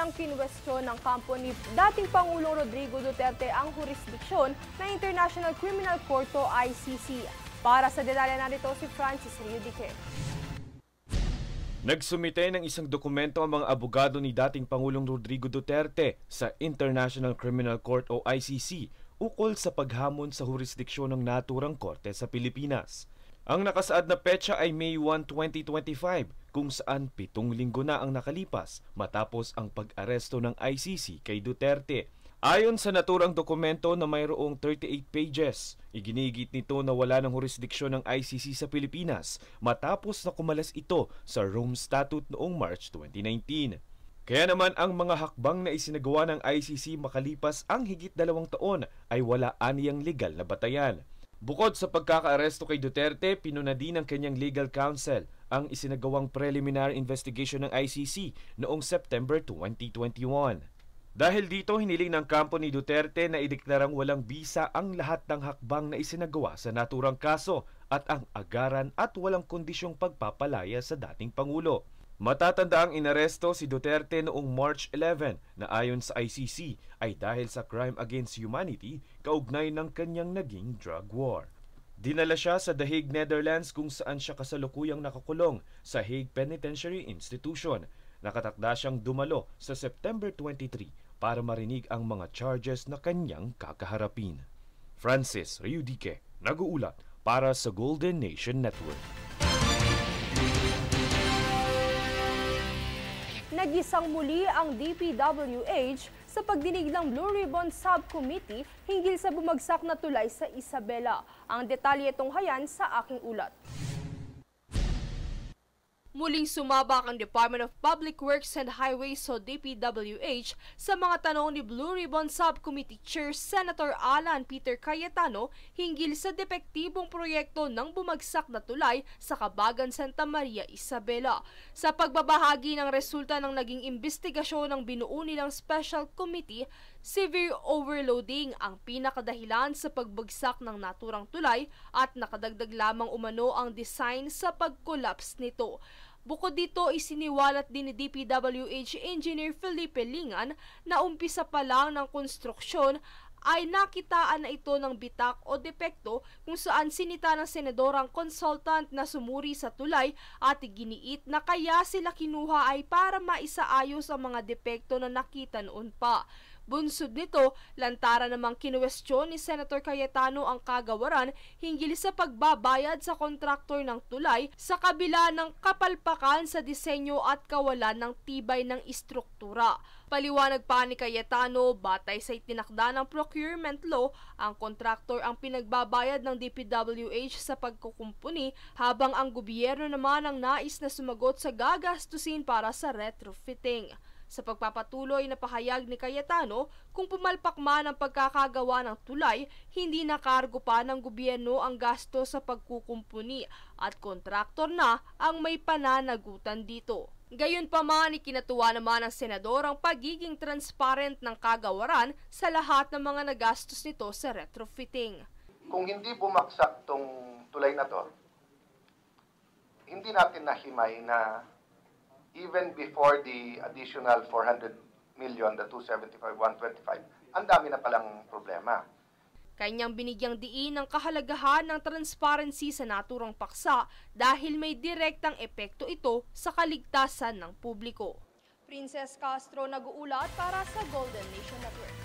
nang kinwestiyon ng kampo ni dating Pangulong Rodrigo Duterte ang jurisdiksyon ng International Criminal Court o ICC. Para sa detalye narito si Francis Riudique. Nagsumite ng isang dokumento ang mga abogado ni dating Pangulong Rodrigo Duterte sa International Criminal Court o ICC ukol sa paghamon sa jurisdiksyon ng naturang korte sa Pilipinas. Ang nakasaad na petsa ay May 1, 2025 kung saan 7 linggo na ang nakalipas matapos ang pag-aresto ng ICC kay Duterte. Ayon sa naturang dokumento na mayroong 38 pages, iginigit nito na wala ng jurisdiksyon ng ICC sa Pilipinas matapos na kumalas ito sa Rome Statute noong March 2019. Kaya naman ang mga hakbang na isinagawa ng ICC makalipas ang higit 2 taon ay wala aniyang legal na batayan. Bukod sa pagkakaaresto kay Duterte, pinuna din ng kanyang legal counsel ang isinagawang preliminary investigation ng ICC noong September 2021. Dahil dito, hiniling ng kampo ni Duterte na ideklarang walang bisa ang lahat ng hakbang na isinagawa sa naturang kaso at ang agaran at walang kondisyong pagpapalaya sa dating Pangulo. Matatanda ang inaresto si Duterte noong March 11 na ayon sa ICC ay dahil sa crime against humanity kaugnay ng kanyang naging drug war. Dinala siya sa The Hague, Netherlands kung saan siya kasalukuyang nakakulong sa Hague Penitentiary Institution. Nakatakda siyang dumalo sa September 23 para marinig ang mga charges na kanyang kakaharapin. Francis Riudique, nag-uulat para sa Golden Nation Network. Nagisang muli ang DPWH sa pagdinig ng Blue Ribbon Subcommittee hinggil sa bumagsak na tulay sa Isabela. Ang detalye tunghayan sa aking ulat. Muling sumabak ang Department of Public Works and Highways o DPWH sa mga tanong ni Blue Ribbon Subcommittee Chair Senator Alan Peter Cayetano hinggil sa depektibong proyekto ng bumagsak na tulay sa Kabagan Santa Maria, Isabela. Sa pagbabahagi ng resulta ng naging investigasyon ng binuo nilang Special Committee, severe overloading ang pinakadahilan sa pagbagsak ng naturang tulay at nakadagdag lamang umano ang design sa pag-collapse nito. Bukod dito, isiniwalat din ni DPWH Engineer Felipe Lingan na umpisa pa lang ng konstruksyon ay nakitaan na ito ng bitak o depekto kung saan sinita ng senadorang consultant na sumuri sa tulay at iginiit na kaya sila kinuha ay para maisaayos ang mga depekto na nakita noon pa. Bunsod nito, lantaran namang kinuwestiyon ni Senator Cayetano ang kagawaran hinggil sa pagbabayad sa kontraktor ng tulay sa kabila ng kapalpakan sa disenyo at kawalan ng tibay ng istruktura. Paliwanag pa ni Cayetano, batay sa itinakda ng procurement law, ang kontraktor ang pinagbabayad ng DPWH sa pagkukumpuni habang ang gobyerno naman ang nais na sumagot sa gagastusin para sa retrofitting. Sa pagpapatuloy na pahayag ni Cayetano, kung pumalpak man ang pagkakagawa ng tulay, hindi nakargo pa ng gobyerno ang gasto sa pagkukumpuni at kontraktor na ang may pananagutan dito. Gayunpaman, ikinatuwa naman ng senador ang pagiging transparent ng kagawaran sa lahat ng mga nagastos nito sa retrofitting. Kung hindi bumaksak tong tulay na to, hindi natin nahimay na even before the additional 400 million, the 275, 125, ang dami na palang problema. Kanyang binigyang diin ang kahalagahan ng transparency sa naturang paksa dahil may direktang epekto ito sa kaligtasan ng publiko. Princess Castro, nag-uulat para sa Golden Nation Network.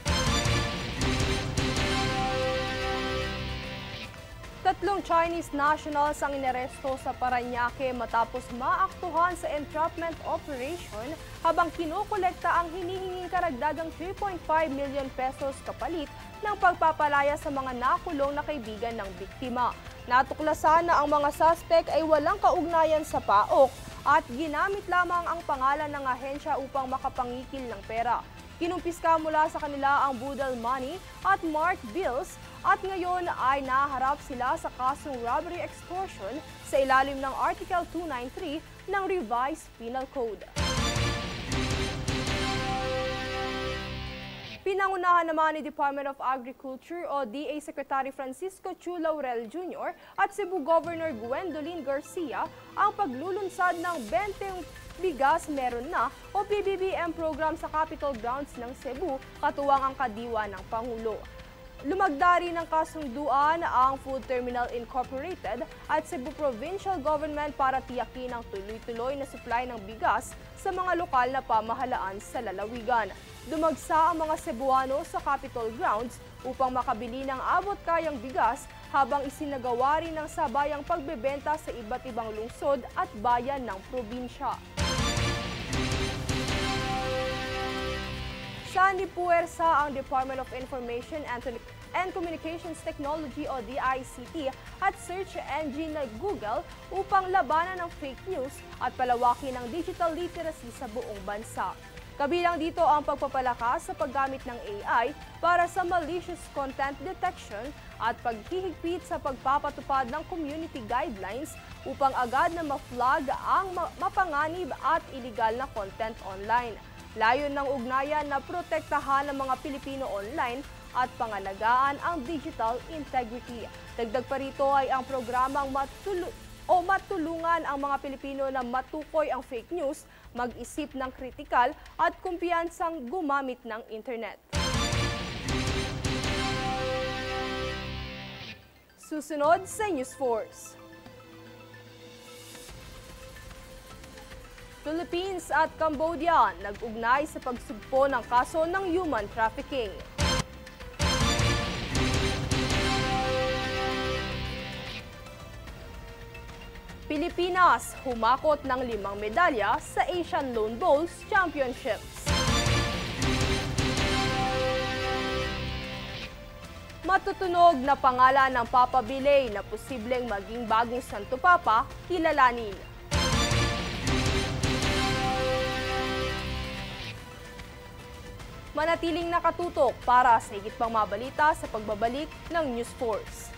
3 Chinese nationals ang inaresto sa Parañaque matapos maaktuhan sa entrapment operation habang kinokolekta ang hinihinging karagdagang 3.5 million pesos kapalit ng pagpapalaya sa mga nakulong na kaibigan ng biktima. Natuklasan na ang mga suspect ay walang kaugnayan sa PAOK at ginamit lamang ang pangalan ng ahensya upang makapangikil ng pera. Kinumpiska mula sa kanila ang Budal Money at Mark Bills at ngayon ay naharap sila sa kasong robbery extortion sa ilalim ng Article 293 ng Revised Penal Code. Pinangunahan naman ni Department of Agriculture o DA Secretary Francisco Chu Laurel Jr. at Cebu Governor Gwendolyn Garcia ang paglulunsad ng 20 bigas meron na o PBBM program sa Capitol Grounds ng Cebu, katuwang ang kadiwa ng Pangulo. Lumagda rin ng kasunduan ang Food Terminal Incorporated at Cebu Provincial Government para tiyakin ang tuloy-tuloy na supply ng bigas sa mga lokal na pamahalaan sa lalawigan. Dumagsa ang mga Cebuano sa Capitol Grounds upang makabili ng abot-kayang bigas habang isinagawa rin ng sabayang pagbebenta sa iba't ibang lungsod at bayan ng probinsya. Sanipuwersa ang Department of Information and Communications Technology o DICT at search engine na Google upang labanan ng fake news at palawakin ang digital literacy sa buong bansa. Kabilang dito ang pagpapalakas sa paggamit ng AI para sa malicious content detection at paghihigpit sa pagpapatupad ng community guidelines upang agad na ma-flag ang mapanganib at iligal na content online. Layon ng ugnayan na protektahan ng mga Pilipino online at pangalagaan ang digital integrity. Dagdag pa rito ay ang programang matulungan ang mga Pilipino na matukoy ang fake news, mag-isip ng kritikal at kumpiyansang gumamit ng internet. Susunod sa News Force. Philippines at Cambodia nag-ugnay sa pagsugpo ng kaso ng human trafficking. Pilipinas humakot ng 5 medalya sa Asian Lone Bowls Championships. Matutunog na pangalan ng Papa Bilay na posibleng maging bagong Santo Papa, kilalanin. Manatiling nakatutok para sa higit pang mabalita sa pagbabalik ng News Force.